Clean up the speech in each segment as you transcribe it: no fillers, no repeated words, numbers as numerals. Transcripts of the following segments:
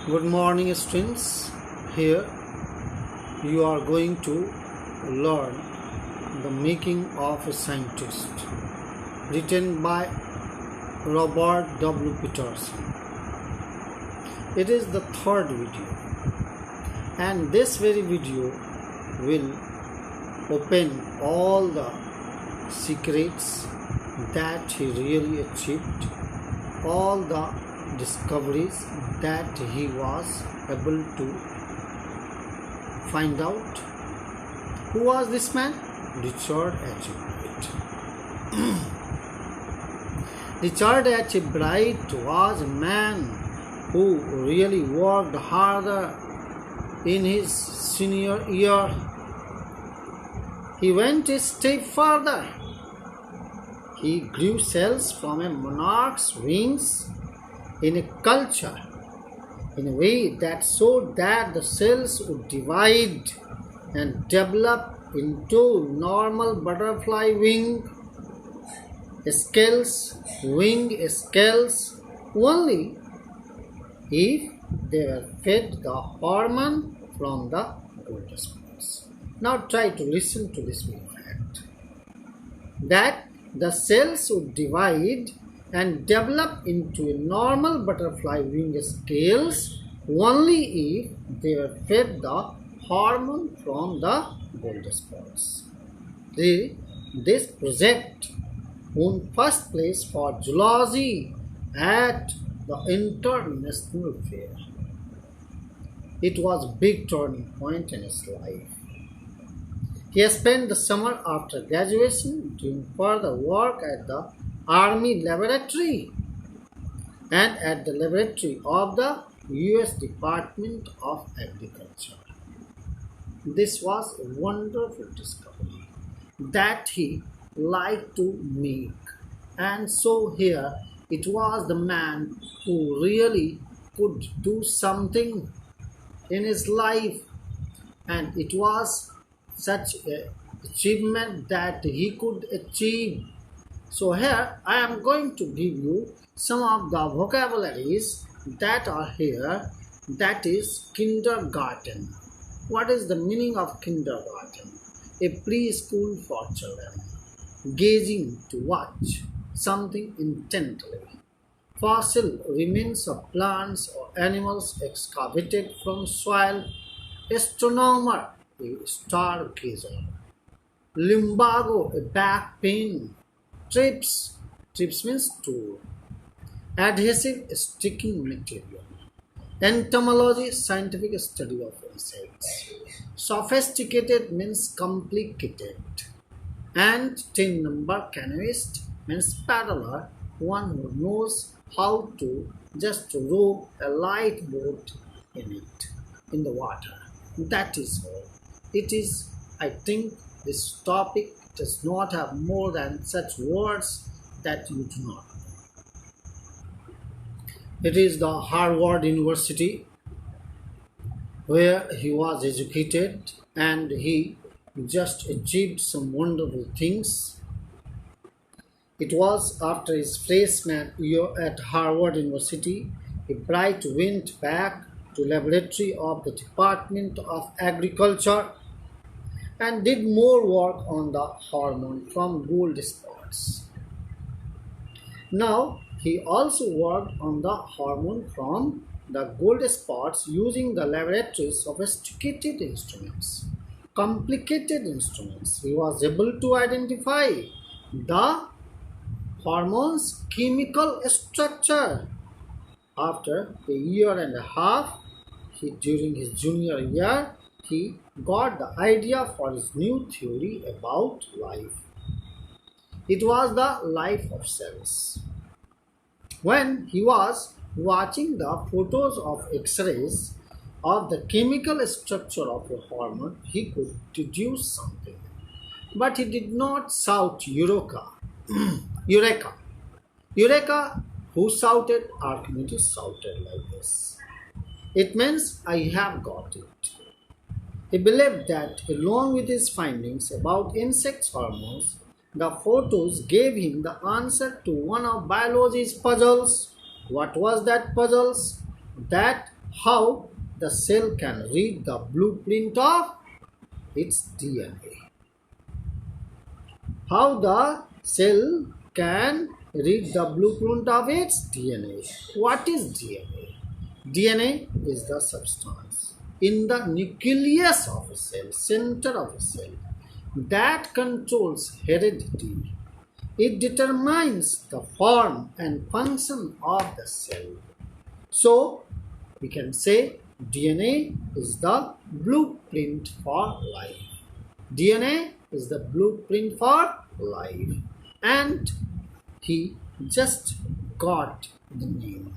Good morning, students. Here you are going to learn The Making of a Scientist, written by Robert W. Peterson. It is the third video, and this very video will open all the secrets that he really achieved, all the discoveries that he was able to find out. Who was this man? Richard H. Bright. Richard H. Bright was a man who really worked harder in his senior year. He went a step further. He grew cells from a monarch's wings in a culture in a way that showed that the cells would divide and develop into normal butterfly wing scales only if they were fed the hormone from the golden spots. Now try to listen to this main fact that the cells would divide and develop into a normal butterfly wing scales only if they were fed the hormone from the golden spots. This project won first place for zoology at the International Fair. It was a big turning point in his life. He spent the summer after graduation doing further work at the Army Laboratory and at the laboratory of the U.S. Department of Agriculture. This was a wonderful discovery that he liked to make, and so here it was the man who really could do something in his life, and it was such an achievement that he could achieve. So here I am going to give you some of the vocabularies that are here. That is kindergarten. What is the meaning of kindergarten? A preschool for children. Gazing, to watch something intently. Fossil remains of plants or animals excavated from soil. Astronomer, a stargazer. Lumbago, a back pain. Trips means tool. Adhesive, sticking material. Entomology, scientific study of insects. Sophisticated means complicated. And 10 number canoeist means paddler, one who knows how to just row a light boat in the water. That is all. It is, I think, this topic does not have more than such words that you do not know. It is the Harvard University where he was educated, and he just achieved some wonderful things. It was after his freshman year at Harvard University, Bright went back to laboratory of the Department of Agriculture and did more work on the hormone from gold spots. Now, he also worked on the hormone from the gold spots using the laboratory's sophisticated instruments, complicated instruments. He was able to identify the hormone's chemical structure. After a year and a half, during his junior year, he got the idea for his new theory about life. It was the life of cells. When he was watching the photos of X-rays of the chemical structure of a hormone, he could deduce something. But he did not shout Eureka. Eureka! Eureka! Who shouted? Archimedes shouted like this. It means I have got it. He believed that along with his findings about insect hormones, The photos gave him the answer to one of biology's puzzles. What was that puzzle? That how the cell can read the blueprint of its DNA. How the cell can read the blueprint of its DNA. What is DNA? DNA is the substance in the nucleus of a cell, center of a cell, that controls heredity. It determines the form and function of the cell. So, we can say DNA is the blueprint for life. DNA is the blueprint for life. And he just got the name.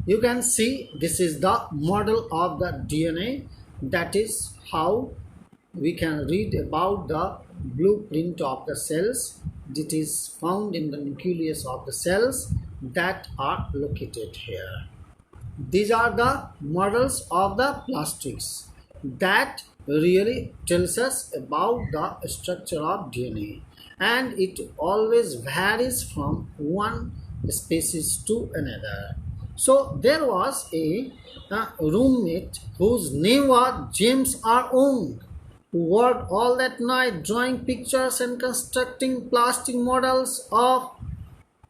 You can see this is the model of the DNA. That is how we can read about the blueprint of the cells. It is found in the nucleus of the cells that are located here. These are the models of the plastics that really tells us about the structure of DNA, and it always varies from one species to another. So there was a roommate whose name was James R. Ong, who worked all that night drawing pictures and constructing plastic models of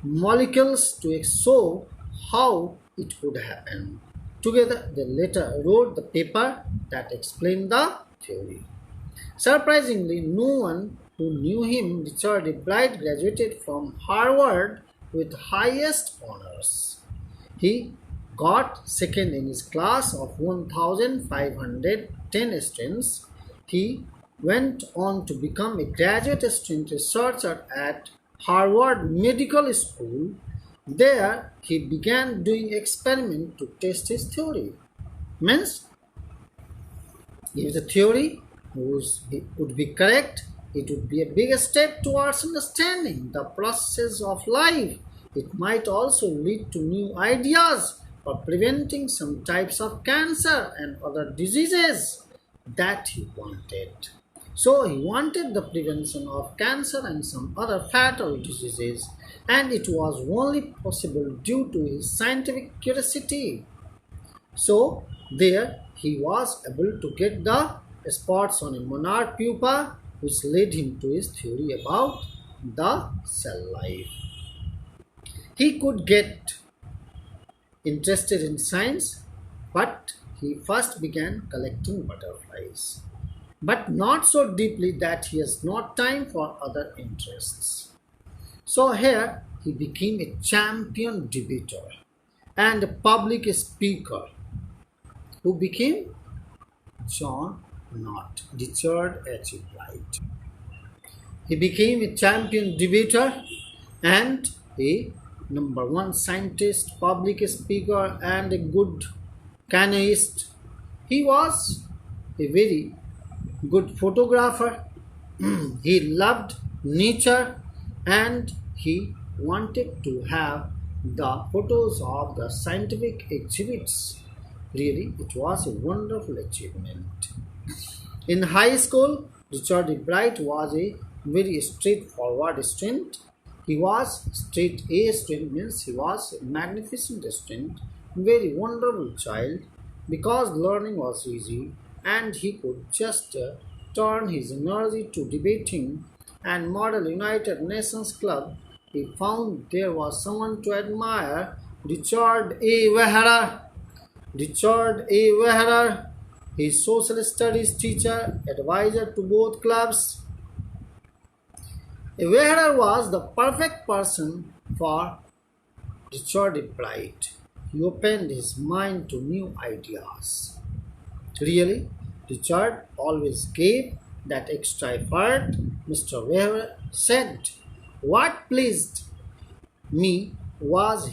molecules to show how it could happen. Together, they later wrote the paper that explained the theory. Surprisingly, no one who knew him, Richard Bright, graduated from Harvard with highest honors. He got second in his class of 1,510 students. He went on to become a graduate assistant researcher at Harvard Medical School. There, he began doing experiments to test his theory. Means, if the theory would be correct, it would be a big step towards understanding the process of life. It might also lead to new ideas for preventing some types of cancer and other diseases that he wanted. So he wanted the prevention of cancer and some other fatal diseases, and it was only possible due to his scientific curiosity. So there he was able to get the spots on a monarch pupa, which led him to his theory about the cell life. He could get interested in science, but he first began collecting butterflies, but not so deeply that he has not time for other interests. So here he became a champion debater and a public speaker who became John Knott, Richard H. Bright. He became a champion debater and a number one scientist, public speaker, and a good canoeist. He was a very good photographer. He loved nature and he wanted to have the photos of the scientific exhibits. Really, it was a wonderful achievement. In high school, Richard Bright was a very straightforward student. He was straight A student, means he was a magnificent student, very wonderful child, because learning was easy and he could just turn his energy to debating and model United Nations Club. He found there was someone to admire, Richard A. Wehrer. Richard A. Wehrer, his social studies teacher, advisor to both clubs. Wehrer was the perfect person for Richard Bright. He opened his mind to new ideas. Really, Richard always gave that extra effort. Mr. Wehrer said, "What pleased me was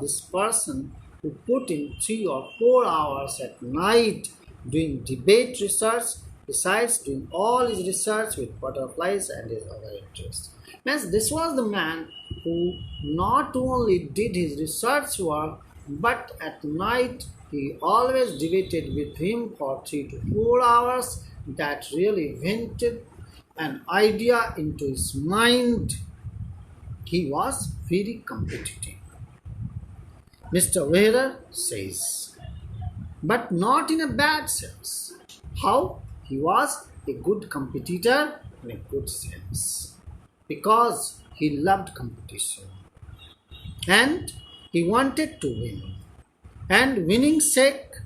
this person who put in 3 or 4 hours at night doing debate research, besides doing all his research with butterflies and his other interests." Means this was the man who not only did his research work, but at night he always debated with him for 3 to 4 hours. That really vented an idea into his mind. He was very competitive. Mr. Wheeler says, but not in a bad sense. How? He was a good competitor in a good sense because he loved competition and he wanted to win. And winning sake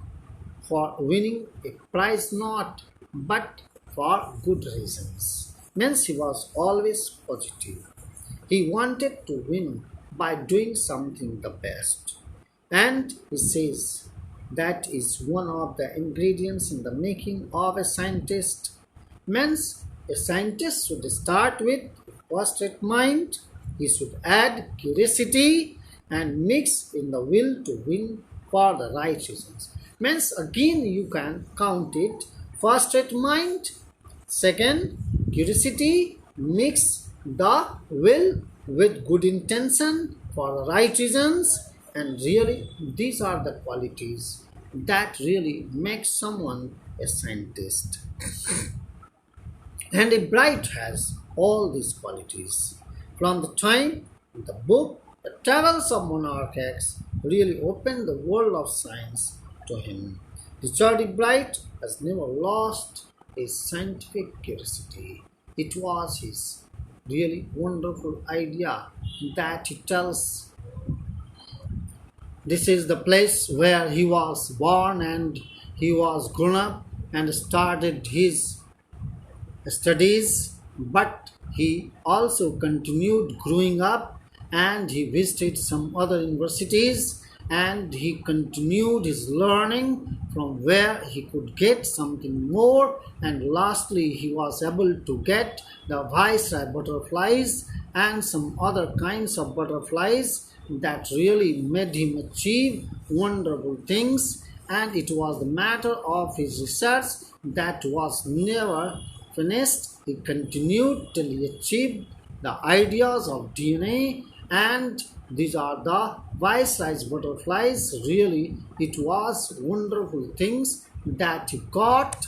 for winning a prize not but for good reasons. Means he was always positive. He wanted to win by doing something the best. And he says that is one of the ingredients in the making of a scientist. Means a scientist should start with a first-rate mind. He should add curiosity and mix in the will to win for the right reasons. Means again you can count it. First-rate mind, second curiosity, mix the will with good intention for the right reasons, and really these are the qualities that really make someone a scientist. And a Bright has all these qualities. From the time the book The Travels of Monarch X really opened the world of science to him. Richard Bright has never lost his scientific curiosity. It was his really wonderful idea that he tells this is the place where he was born and he was grown up and started his studies, but he also continued growing up and he visited some other universities and he continued his learning from where he could get something more, and lastly he was able to get the viceroy butterflies and some other kinds of butterflies that really made him achieve wonderful things, and it was the matter of his research that was never finished. He continued till he achieved the ideas of DNA, and these are the vice-size butterflies. Really, it was wonderful things that he got.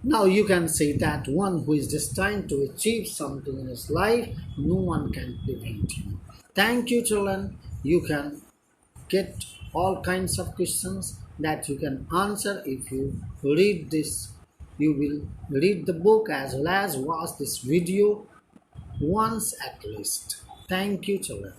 Now you can say that one who is destined to achieve something in his life, no one can prevent him. Thank you, children. You can get all kinds of questions that you can answer if you read this. You will read the book as well as watch this video once at least. Thank you, children.